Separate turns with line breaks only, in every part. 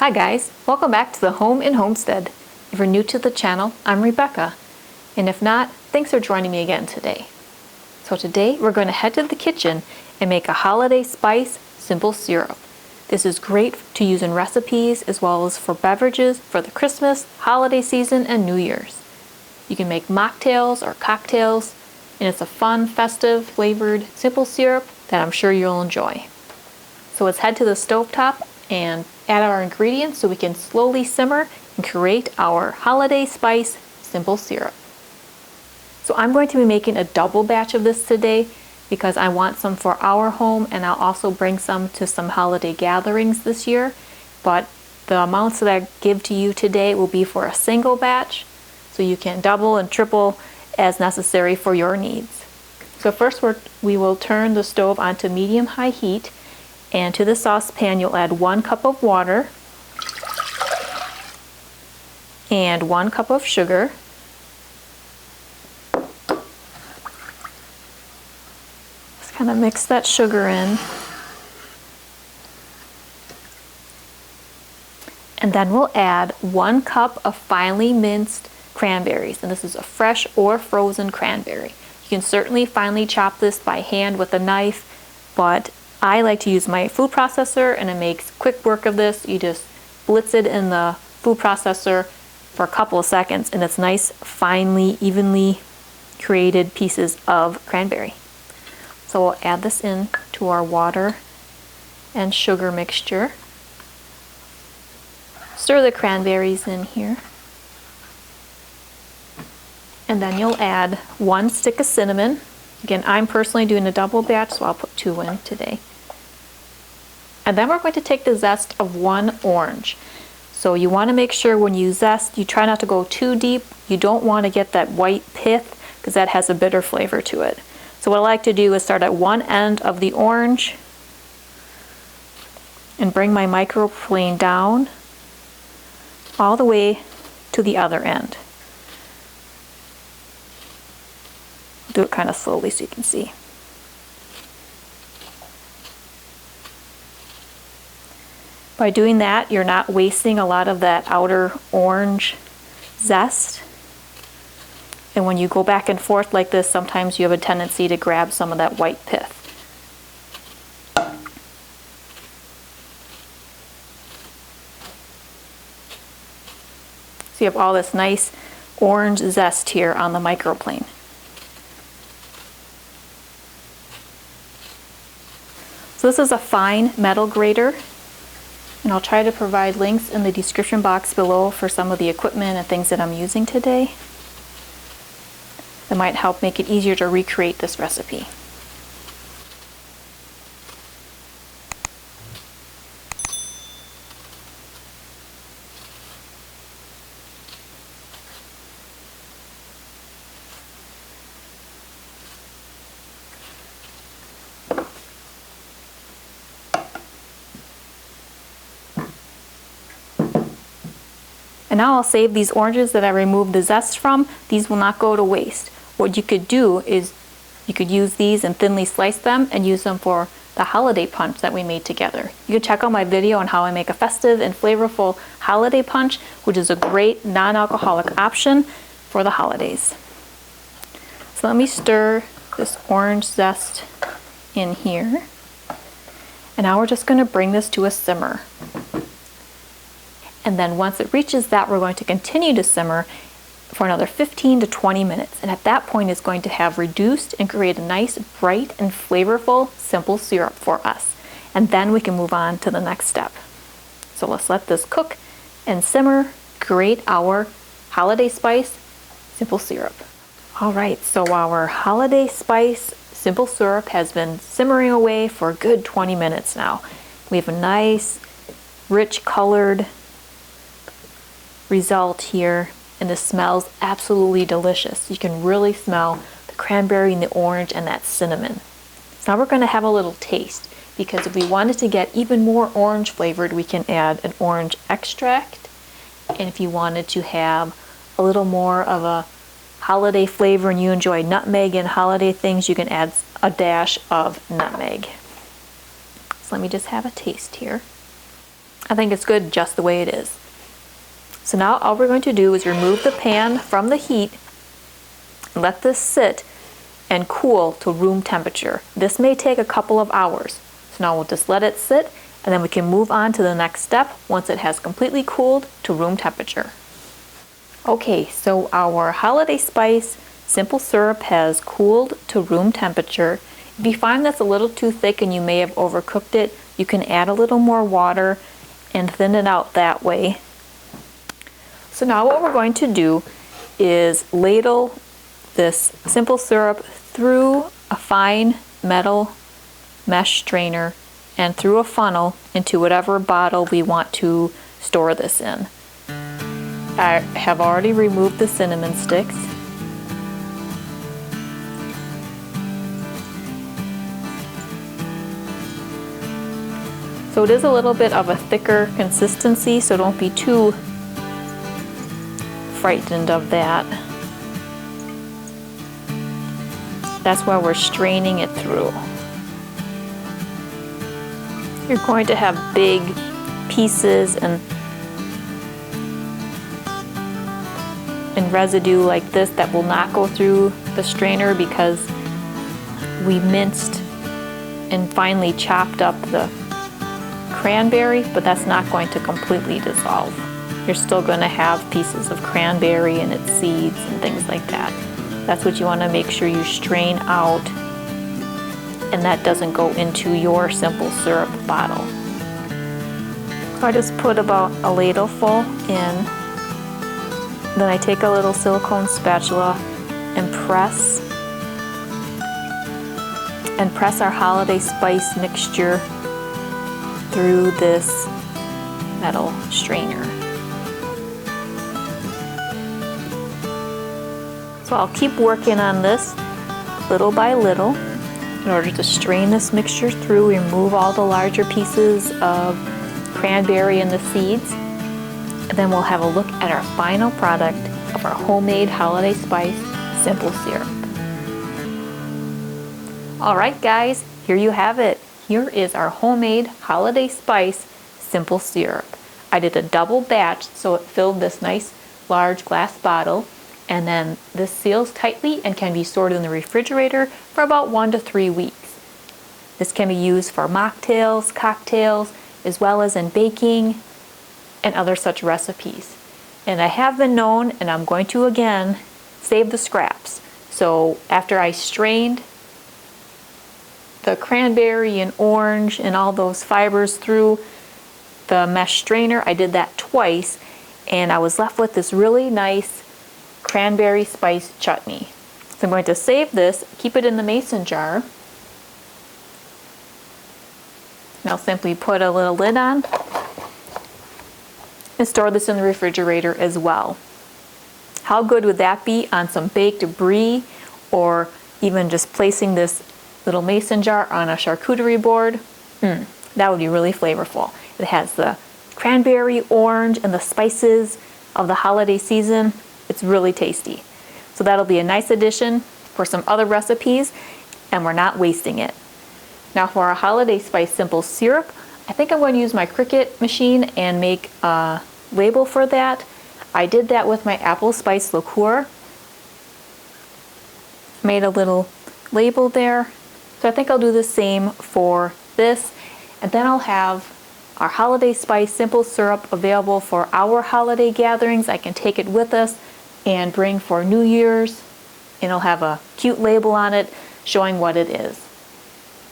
Hi guys, welcome back to the Home in Homestead. If you're new to the channel, I'm Rebecca, and if not, thanks for joining me again today. So today we're going to head to the kitchen and make a holiday spice simple syrup. This is great to use in recipes as well as for beverages for the Christmas, holiday season, and New Year's. You can make mocktails or cocktails, and it's a fun, festive, flavored, simple syrup that I'm sure you'll enjoy. So let's head to the stovetop and add our ingredients so we can slowly simmer and create our holiday spice simple syrup. So I'm going to be making a double batch of this today because I want some for our home, and I'll also bring some to some holiday gatherings this year. But the amounts that I give to you today will be for a single batch, so you can double and triple as necessary for your needs. So first we will turn the stove onto medium-high heat, and to the saucepan you'll add 1 cup of water and 1 cup of sugar. Just kind of mix that sugar in. And then we'll add 1 cup of finely minced cranberries, and this is a fresh or frozen cranberry. You can certainly finely chop this by hand with a knife, but I like to use my food processor, and it makes quick work of this. You just blitz it in the food processor for a couple of seconds, and it's nice, finely, evenly created pieces of cranberry. So we'll add this in to our water and sugar mixture. Stir the cranberries in here. And then you'll add 1 stick of cinnamon. Again, I'm personally doing a double batch, so I'll put 2 in today. And then we're going to take the zest of 1 orange. So you want to make sure when you zest, you try not to go too deep. You don't want to get that white pith because that has a bitter flavor to it. So what I like to do is start at one end of the orange and bring my microplane down all the way to the other end. Do it kind of slowly so you can see. By doing that, you're not wasting a lot of that outer orange zest. And when you go back and forth like this, sometimes you have a tendency to grab some of that white pith. So you have all this nice orange zest here on the microplane. So this is a fine metal grater, and I'll try to provide links in the description box below for some of the equipment and things that I'm using today that might help make it easier to recreate this recipe. And now I'll save these oranges that I removed the zest from. These will not go to waste. What you could do is you could use these and thinly slice them and use them for the holiday punch that we made together. You can check out my video on how I make a festive and flavorful holiday punch, which is a great non-alcoholic option for the holidays. So let me stir this orange zest in here. And now we're just going to bring this to a simmer. And then once it reaches that, we're going to continue to simmer for another 15 to 20 minutes. And at that point, it's going to have reduced and create a nice, bright and flavorful, simple syrup for us. And then we can move on to the next step. So let's let this cook and simmer, create our holiday spice simple syrup. All right, so our holiday spice simple syrup has been simmering away for a good 20 minutes now. We have a nice, rich colored result here, and this smells absolutely delicious. You can really smell the cranberry and the orange and that cinnamon. So now we're going to have a little taste, because if we wanted to get even more orange flavored, we can add an orange extract. And if you wanted to have a little more of a holiday flavor and you enjoy nutmeg and holiday things, you can add a dash of nutmeg. So let me just have a taste here. I think it's good just the way it is. So now all we're going to do is remove the pan from the heat and let this sit and cool to room temperature. This may take a couple of hours. So now we'll just let it sit and then we can move on to the next step once it has completely cooled to room temperature. Okay, so our holiday spice simple syrup has cooled to room temperature. If you find that's a little too thick and you may have overcooked it, you can add a little more water and thin it out that way. So now what we're going to do is ladle this simple syrup through a fine metal mesh strainer and through a funnel into whatever bottle we want to store this in. I have already removed the cinnamon sticks. So it is a little bit of a thicker consistency, so don't be too frightened of that. That's why we're straining it through. You're going to have big pieces and residue like this that will not go through the strainer because we minced and finely chopped up the cranberry, but that's not going to completely dissolve. You're still going to have pieces of cranberry and its seeds and things like that. That's what you want to make sure you strain out, and that doesn't go into your simple syrup bottle. So I just put about a ladleful in. Then I take a little silicone spatula and press our holiday spice mixture through this metal strainer. So I'll keep working on this little by little in order to strain this mixture through, remove all the larger pieces of cranberry and the seeds, and then we'll have a look at our final product of our homemade holiday spice simple syrup. Alright guys, here you have it. Here is our homemade holiday spice simple syrup. I did a double batch so it filled this nice large glass bottle, and then this seals tightly and can be stored in the refrigerator for about 1 to 3 weeks. This can be used for mocktails, cocktails, as well as in baking and other such recipes. And I have been known, and I'm going to again, save the scraps. So after I strained the cranberry and orange and all those fibers through the mesh strainer, I did that twice, and I was left with this really nice cranberry spice chutney. So I'm going to save this, keep it in the mason jar. And I'll simply put a little lid on and store this in the refrigerator as well. How good would that be on some baked brie, or even just placing this little mason jar on a charcuterie board? That would be really flavorful. It has the cranberry, orange, and the spices of the holiday season. It's really tasty. So that'll be a nice addition for some other recipes, and we're not wasting it. Now for our holiday spice simple syrup, I think I'm going to use my Cricut machine and make a label for that. I did that with my apple spice liqueur. Made a little label there. So I think I'll do the same for this, and then I'll have our holiday spice simple syrup available for our holiday gatherings. I can take it with us and bring for New Year's, and it'll have a cute label on it showing what it is.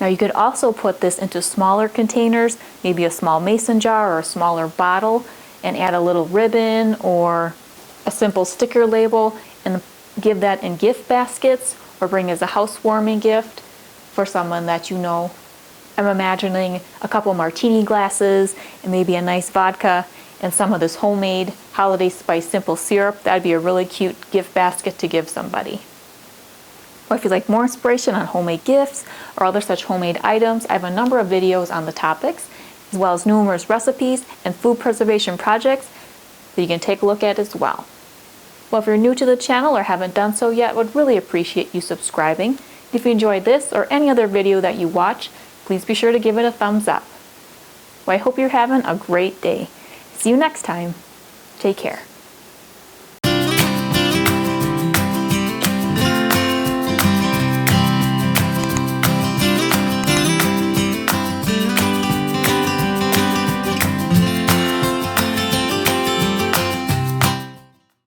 Now you could also put this into smaller containers, maybe a small mason jar or a smaller bottle, and add a little ribbon or a simple sticker label and give that in gift baskets, or bring as a housewarming gift for someone that you know. I'm imagining a couple martini glasses and maybe a nice vodka and some of this homemade holiday spice simple syrup. That'd be a really cute gift basket to give somebody. Or if you'd like more inspiration on homemade gifts or other such homemade items, I have a number of videos on the topics, as well as numerous recipes and food preservation projects that you can take a look at as well. Well, if you're new to the channel or haven't done so yet, I would really appreciate you subscribing. If you enjoyed this or any other video that you watch, please be sure to give it a thumbs up. Well, I hope you're having a great day. See you next time. Take care.